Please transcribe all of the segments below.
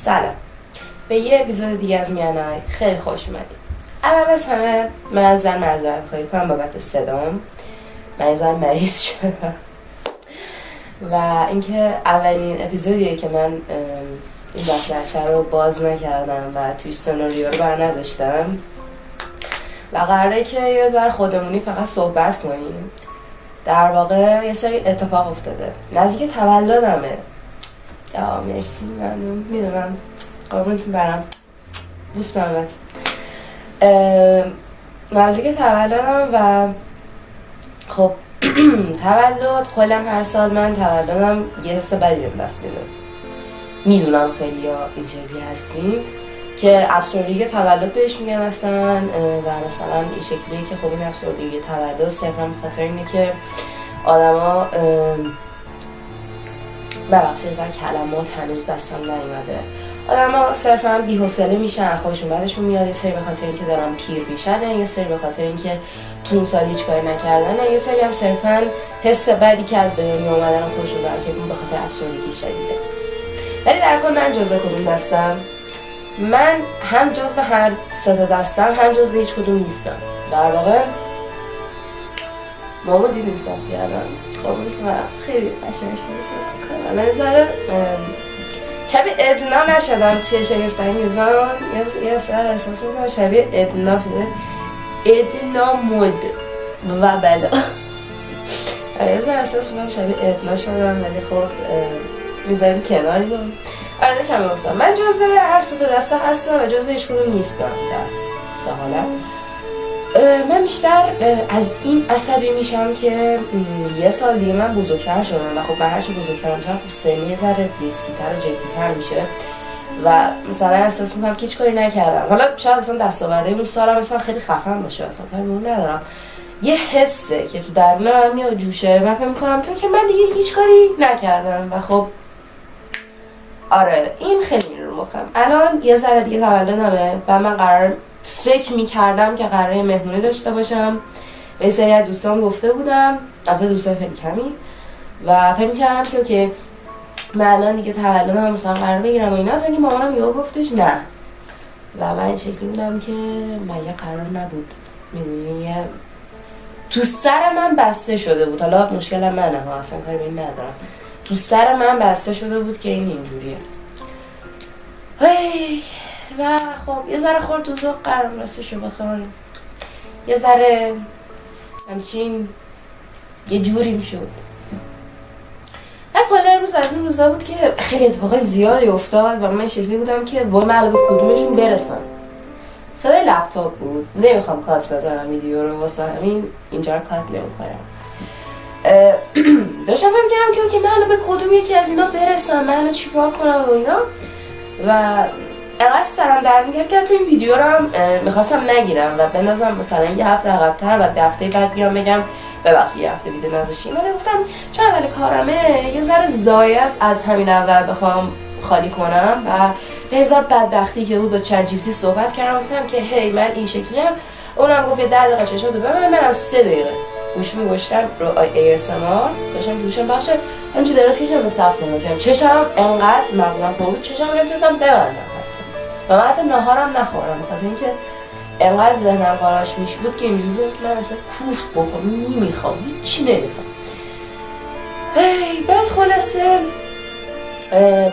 سلام، به یه اپیزود دیگه از میانای خیلی خوش اومدید. اول از همه من از زن معذرت خواهی کنم بابت صدام. من از زن مریض شدم و اینکه اولین اپیزودیه که من این دفترچه رو باز نکردم و توی سناریو رو بر نداشتم و قراره که یه ذره خودمونی فقط صحبت کنیم. در واقع یه سری اتفاق افتاده، نزدیک تولدمه. یا مرسی، ممنون، میدونم، قربونتون برم، بوس محمد. نزدیک تولدم و خب تولد کلا هر سال من تولدم یه حس بدی بهم دست میده. میدونم خیلی ها این شکلی هستیم که افسردگی تولد بهش میگن اصلا، و مثلا این شکلیه که خب این افسردگی تولد صرفا به خاطر اینه که آدما ببخشید زن کلمات هنوز دستم نیومده، آدما صرفا بی‌حوصله میشن، خودشون بعدشون میاد، یه سری به خاطر اینکه دارن پیر میشن، یه سری به خاطر اینکه تو اون سال هیچ کاری نکردن، یه سری هم صرفا حس بدی که از به دنیا اومدن خودشون دارن که به خاطر افسردگی شدیده. ولی در کل من جزء کدوم دستم؟ من هم جزء هر سه تا دستم، هم جزء هیچ کدوم نیستم. در واقع مامو دید انصاف کردم، قابل کنم خیلی قشنگش احساس میکنم. الان ذره شبیه ادنا نشدم توی شگفت انگیزان، یه سر احساس میکنم شبیه ادنا شده، ادنا مود و بلا. یه سر احساس میکنم شبیه ادنا شدم، ولی خب میذاریم کناری دارم. آره داشتم میگفتم من جزو هر سه دسته هستم و جزو هیچ کدوم نیستم. در سهالت من بیشتر از این عصبی میشم که یه سال دیگه من بزرگتر شدم و خب من هرچی بزرگتر میشم خب سنی ذره ریسکی‌تر و جدی‌تر میشه و مثلا احساس میکنم که هیچ کاری نکردم. حالا شاید اصلا دستاورده اون سالم مثلا خیلی خفن باشه، اصلا کاری به اون ندارم، یه حسه که تو درونم میاد جوشه، من فکر میکنم که من دیگه هیچ کاری نکردم و خب آره این خیلی میره رو مخم. الان یه ذره دیگه تولدمه و من فکر میکردم که قراره مهمونی داشته باشم. به یه سری از دوستان گفته بودم، البته دوستان خیلی کمی، و فکر میکردم که اوکی من الان دیگه تولدم مثلا قرار بگیرم و اینا، تا اینکه مامانم یهو گفتش نه و من این شکلی بودم که من یه قرار نبود، میدونی، تو سر من بسته شده بود. حالا مشکل منه ها، اصلا کاری به این ندارم، تو سر من بسته شده بود که این اینجوریه. و خب یه ذره خورد تو ذوقم راستشو بخوایم، یه ذره همچین یه جوری میشد. و کلا امروز از اون روزا بود که خیلی اتفاقای زیادی افتاد و من شکلی بودم که با من به کدومشون برسم. صدای لپتاپ بود، نمیخوام کات بزنم ویدیو رو، واسه همین اینجا رو کات نمی‌کنم. داشتم فکر می‌کردم که من به کدوم یکی از اینا برسم، من چیکار کنم و اینا، و انقدر سرم در میگرد که تو این ویدیو رو هم میخواستم نگیرم و بندازم مثلا یه هفته عقب‌تر و به هفته بعد بیام بگم ببخشید یه هفته ویدیو نذاشتیم. ولی گفتم چون اول کارمه یه ذره ضایع است از همین اول بخوام خالی کنم و به هزار بدبختی که بود با چت جی پی تی صحبت کردم، گفتم که هی من این شکلیم، اونم گفت 10 دقیقه چشاتو ببند، منم 3 دقیقه گوشمو گذاشتم رو ASMR، داشتم گوشم بخش همینجوری دراز کشیدم به صف نگاه کردم، چشم انقدر مغزم پر بود چشم نمیتونستم ببندم و من حتی ناهارم نخوردم بخاطر اینکه انقدر ذهنم قاراش میش بود که اینجوری بودم که من اصلا کوفت بخورم نمیخوام، هیچی نمیخوام. بعد خلاصه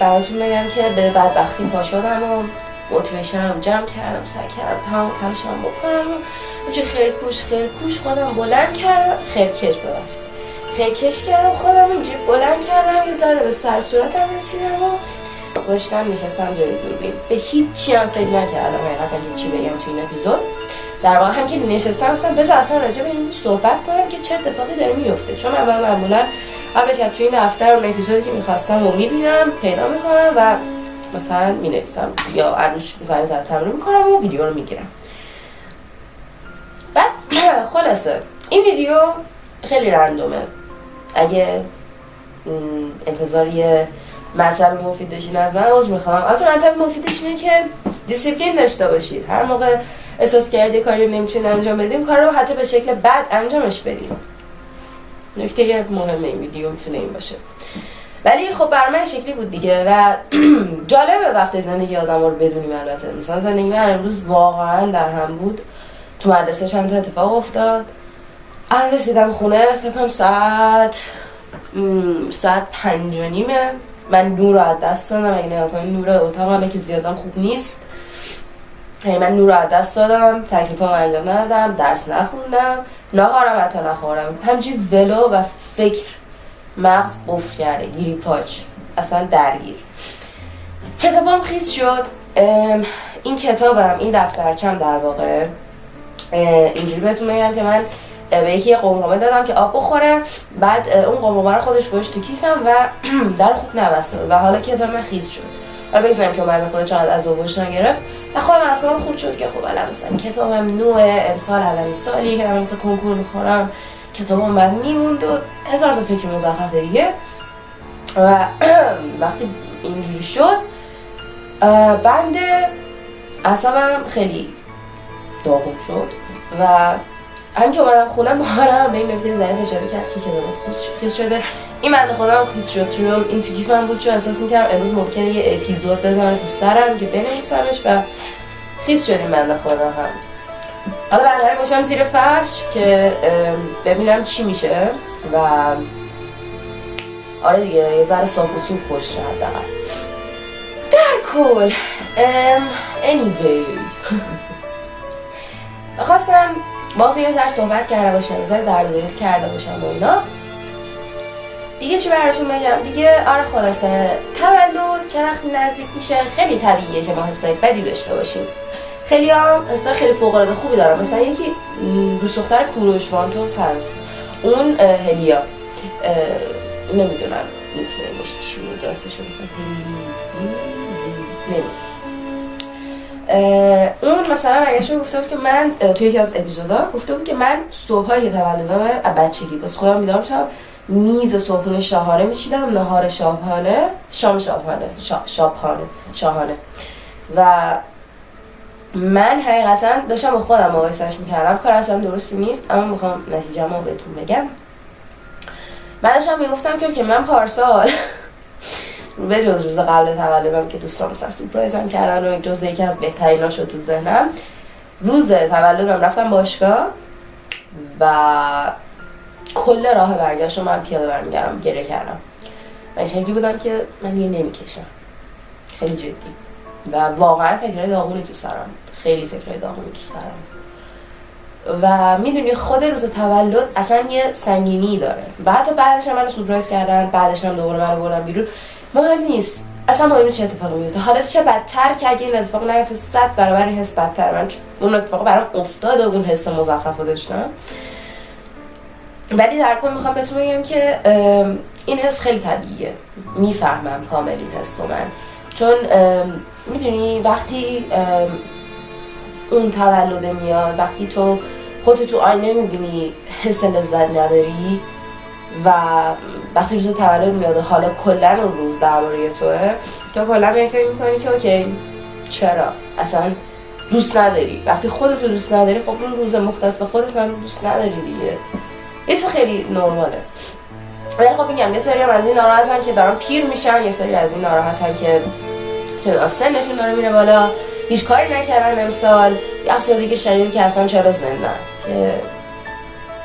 براتون بگم که به بدبختی پا شدم و موتیویشنم جمع کردم، سعی کردم تمام تلاشم بکنم و چه خیرکوش خودم بلند کردم، خیرکش کردم خودم اینجوری بلند کردم، یه ذره به سر صورتم رسیدم و باشتم نشستم جلوی دوربین. به هیچی هم فکر نکردم حقیقتا هیچی بگم تو این اپیزود. در واقع هم که نشستم گفتم بذار اصلا راجع به این صحبت کنم که چه اتفاقی داره میفته، چون من معمولا قبلش از تو این دفتر اون اپیزودی که میخواستم و میبینم پیدا میکنم و مثلا مینویسم یا عروش ذره تمرین میکنم و ویدیو رو میگیرم. بعد خلاصه این ویدیو خیلی رندومه، اگه انتظاری مطلب مفید داشتین از من عذر میخوام. البته مطلب مفیدش اینه که دیسیپلین داشته باشید، هر موقع احساس کردی کاری نمیتونید انجام بدیم کار رو حتی به شکل بد انجامش بدیم. نکته مهم این ویدیو میتونه این باشه. ولی خب بر من شکلی بود دیگه و جالبه وقتی زندگی آدم رو بدونیم. البته مثلا زندگی من امروز واقعا در هم بود. تو مدرسه چند تا اتفاق افتاد. الان رسیدم خونه فکر کنم ساعت 5:30. من نور رو از دست دادم. اگه نگاه کنید نور اتاقم که زیادم خوب نیست. من نور رو از دست دادم، تکلیفامو انجام ندادم، درس نخوندم، ناهارم حتی نخوردم. همچین ولو و فکر مغز قفل کرده، گیری پاچ، اصلا درگیر. کتابم خیس شد. این کتابم، این دفترچم در واقع اینجوری بهتون بگم که من به یکی قمقمه دادم که آب بخوره، بعد اون قمقمه رو خودش گذاشت تو کیفم و در خوب نبسته و حالا کتاب من خیس شد. حالا بگذاریم که اومد خود چقدر از گوشتن گرفت و خودم اصلا خورد شد که خب الان مثلا کتابم نوعه، امسال اولین سالی که من مثلا کنکور میخورم، کتابم بعد میموند و هزار تا فکر مزخرف دیگه. و وقتی اینجوری شد بند اعصابم خیلی داغون شد و همین که اومدم خونه مامانم به این نکته ظریف اشاره کرد که کتابت خیس شده. این بنده خودم خیس شد چون این تو کیفم بود، چون احساس میکردم امروز ممکنه یه اپیزود بزنم تو سرم که بنویسمش و خیس شد این بنده خودم هم. حالا بقیه گوشم زیر فرش که ببینم چی میشه و آره دیگه یه ذره صاف و سوب خوش شد حداقل. در کل anyway خواستم با تو یه ذره صحبت کرده باشم، یه ذره درد و دل کرده باشم و اینا دیگه. چی براتون بگم دیگه؟ آره خلاصه تولد که وقتی نزدیک میشه خیلی طبیعیه که ما حسای بدی داشته باشیم. خیلی هم حسای خیلی فوق‌العاده خوبی دارم. مثلا یکی دوست دختر کوروش وانتوس هست، اون هلیا، نمیدونم نیکنیمش چی بود راستش رو اون مثلا برگشت گفته بود که من توی یکی از اپیزودا گفته بود که من صبحایی که تولدمه از بچگی بس خودم بیدار میشم، میز صبحونه شاهانه میچیدم، نهار شاهانه، شام شاهانه و من حقیقتا داشتم با خودم مقایسه‌اش میکردم. کار اصلا درستی نیست اما میخوام نتیجه‌مو بهتون بگم. من داشتم میگفتم که من پارسال به جز روز قبل تولدم که دوستان مثلا سورپرایزم کردن و جز یکی از بهترینا شد تو ذهنم، روز تولدم رفتم باشگاه و کل راه برگشت رو من پیاده برمیگردم گریه کردم. من شکلی بودم که من یه نمیکشم، خیلی جدی و واقعا فکرهای داغونی تو سرم بود، خیلی فکرهای داغونی تو سرم بود. و میدونی خود روز تولد اصلا یه سنگینی داره و حتی بعدش هم منو سورپرایز کردن، بعدش هم دوباره منو بردن بیرون. مهم نیست، اصلا مهم نیست چه اتفاقی میفته. حالا چه بدتر که اگه این اتفاق نیفته 100 برابر این حس بدتر. من اون اتفاق برام افتاد و اون حس مزخرف رو داشتم. ولی در کل میخوام بهتون بگم که این حس خیلی طبیعیه، میفهمم کامل این حس رو من، چون میدونی وقتی اون تولد میاد، وقتی تو خودت تو آینه میبینی حس لذت نداری و وقتی روز تولد میاد حالا کلا اون روز درباره توه، تو کلا فکر میکنی که اوکی چرا اصلا دوست نداری. وقتی خودت رو دوست نداری خب اون روز مختص به خودت هم دوست نداری دیگه. یه خیلی نرماله. ولی خب میگم یه سری هم از این ناراحتن که دارن پیر میشن، یه سری از این ناراحتن که سنشون داره میره بالا، هیچ کاری نکردن امسال، یه افسردگی شدید که اصلا چرا زندن، که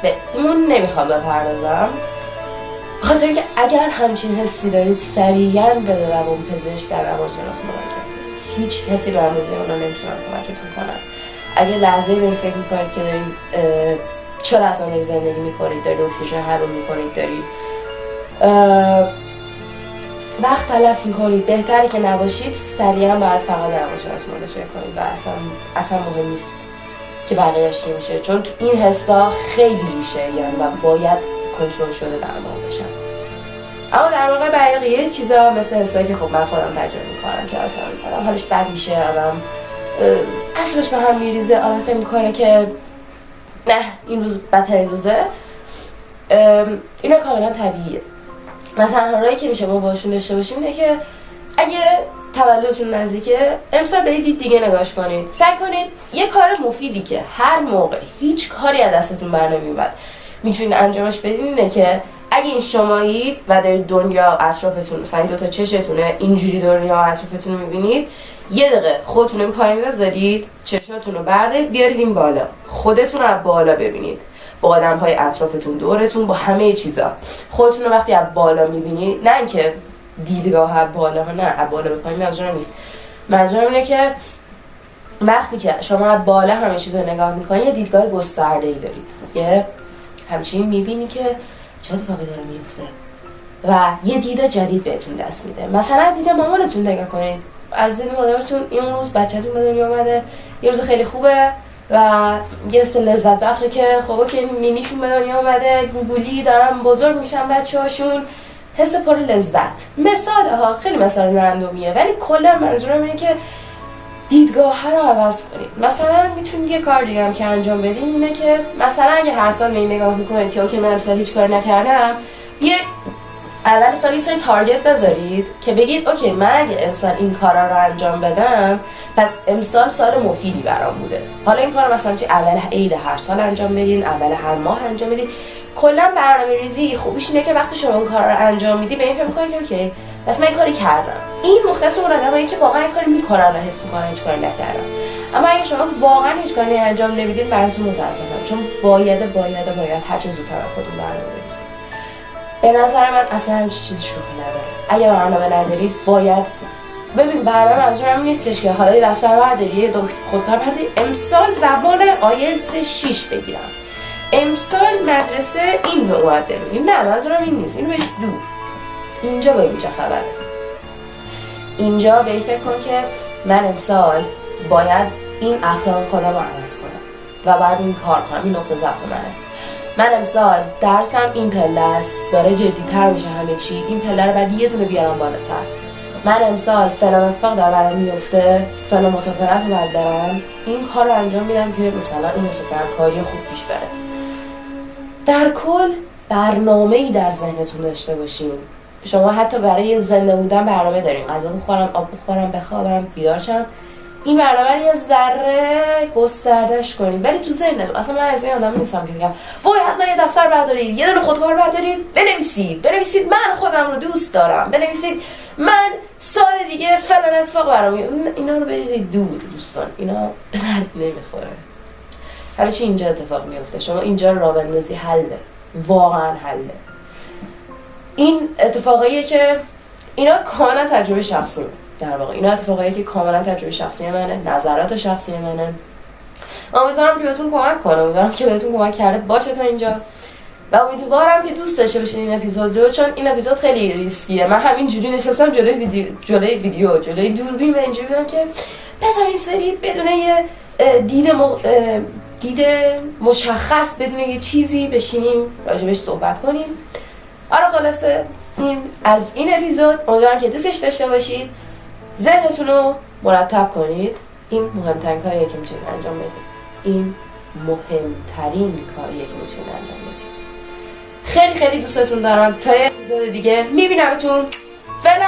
به اون نمیخوام بپردازم. خاطر که اگر همچین حسی دارید سریعاً به روانپزشک و روانشناس مراجعه کنید. هیچ کسی به اندازه اونا نمیتونه کمکتون کنه. اگه لحظه‌ای به این فکر میکنید که دارید چرا اصلا دارید زندگی میکنید، دارید اکسیژن حروم میکنید، دارید وقت تلف میکنید، بهتره که نباشید، سریعا باید فقط روانشناس مراجعه کنید و اصلا مهم نیست که بقیه‌اش چی میشه، چون این حسا خیلی ریشه یعنی و باید کنترل شده درمان بشن. اما در واقع بقیه چیزا مثل حسایی که خب من خودم تجربه میکنم که اصلا آدم حالش بد میشه، آدم اصلش به هم میریزه، آدم فکر میکنه که نه این روز بدترین روزه، اینا کاملا طبیعیه. مثلا راهی که میشه ما باشون داشته باشیم اینه که اگه تولدتون نزدیکه امسال به دید دیگه نگاش کنید، سعی کنید یه کار مفیدی که هر موقع هیچ کاری از دستتون بر نمیاد میتونید انجامش بدین اینه که اگه این شمایید و دارید دنیا اطرافتون، مثلا این دوتا چشتونه اینجوری دنیا اطرافتون رو میبینید، یه دقیقه خودتون این پایین بذارید، چشاتون رو بردارید بیارید این بالا، خودتون رو از بالا ببینید با آدم‌های اطرافتون، دورتون، با همه چیزا. خودتون رو وقتی از بالا میبینید، نه اینکه دیدگاه از بالا ها، نه از بالا به پایین منظورم نیست، منظورم اینه که وقتی که شما از بالا همه چیز رو نگاه میکنید یه دیدگاه گسترده‌ای دارید، یه همچین میبینی که چه اتفاقی داره میفته و یه دید جدید بهتون دست میده. مثلا دید مامانتون نگاه کنید، از دید مادرتون این روز بچه‌تون به دنیا اومده، یه روز خیلی خوبه و یه لذت بخشه که خب که نینیشون به دنیا اومده، گوگولی دارن بزرگ میشن بچه‌هاشون، حس پر لذت. مثال ها خیلی مثال رندومیه، ولی کلا منظورم اینه که دیدگاه ها رو عوض کنید. مثلا میتونید یه کار دیگه هم که انجام بدین اینه که مثلا اگه هر سال به این نگاه میکنید که اوکی من امسال هیچ کار نکردم، یه اول سال یه سری تارگت بذارید که بگید اوکی من اگه امسال این کارا رو انجام بدم پس امسال سال مفیدی برام بوده. حالا این کارو مثلا چه اول عید هر سال انجام بدین، اول هر ماه انجام بدین. کلا برنامه‌ریزی خوبیش اینه که وقتی شما اون کارا رو انجام میدی به این فکر می‌کنی که اوکی پس من این کاری کردم. این مختص اون آدمایی که واقعا این کاری میکنن و حس میکنن هیچ کاری نکردم. اما اگه شما واقعا هیچ کاری انجام نمیدین براتون متاسفم، چون باید هر چه زودتر خودتون برنامه بریزید. به نظر من اصلا هیچ چیزی شوخی نداره. اگه برنامه ندارید باید ببین، برنامه منظورم نیستش که حالا یه دفتر برداری، یه خودکار برداری، امسال زبان آیلتس 6 بگیرم، امسال مدرسه این به معدل بگیرم. نه منظورم این نیست، اینو بریز دور. اینجا ببین چه خبره. اینجا به این فکر کن که من امسال باید این اخلاق خودم رو عوض کنم و بعد این کار کنم، این نقطه ضعف منه. من امسال درسم این پله است، داره جدی‌تر میشه همه چی، این پله رو بعد یه دونه بیارم بالاتر. من امسال فلان اتفاق داره برام میفته، فلان مسافرت رو باید برم، این کار رو انجام میدم که مثلا این مسافرت کاری خوب پیش بره. در کل برنامه‌ای در ذهنتون داشته باشین. شما حتی برای زنده بودن برنامه دارین، غذا بخورم، آب بخورم، بخوابم، بیدار شم. این برنامه رو یه ذره گستردش کنید، ولی تو ذهنتون. اصلا من از این آدم نیستم که میگم وای حتما یه دفتر بردارید، یه دونه خودکار بردارید، بنویسید من خودم رو دوست دارم، بنویسید من سال دیگه فلان اتفاق برام میفته. اینا رو بریزید دور دوستان، اینا به درد نمیخوره. همه چی اینجا اتفاق میفته، شما اینجا راه بندازی حله، واقعا حله. این اتفاقاییه که اینا کاملا تجربه شخصی منه. در واقع اینا اتفاقایی که کاملا تجربه شخصی منه، نظرات شخصی منه. امیدوارم که بهتون کمک کنه، امیدوارم که بهتون کمک کرده باشه تا اینجا و امیدوارم که دوست داشته باشین این اپیزود رو، چون این اپیزود خیلی ریسکیه. من همینجوری نشستم جلوی دوربین و اینجوری بودم که بذار این سری بدون یه دید مشخص، بدون یه چیزی بشینیم راجبش صحبت کنیم. آره خلاصه این از این اپیزود. امیدوارم که دوستش داشته باشید، ذهنتون رو مرتب کنید. این مهمترین کاریه که میتونید انجام بدید. این مهمترین کاریه که میتونید انجام بدید. خیلی خیلی دوستتون دارم. تا یه اپیزود دیگه میبینمتون. فعلا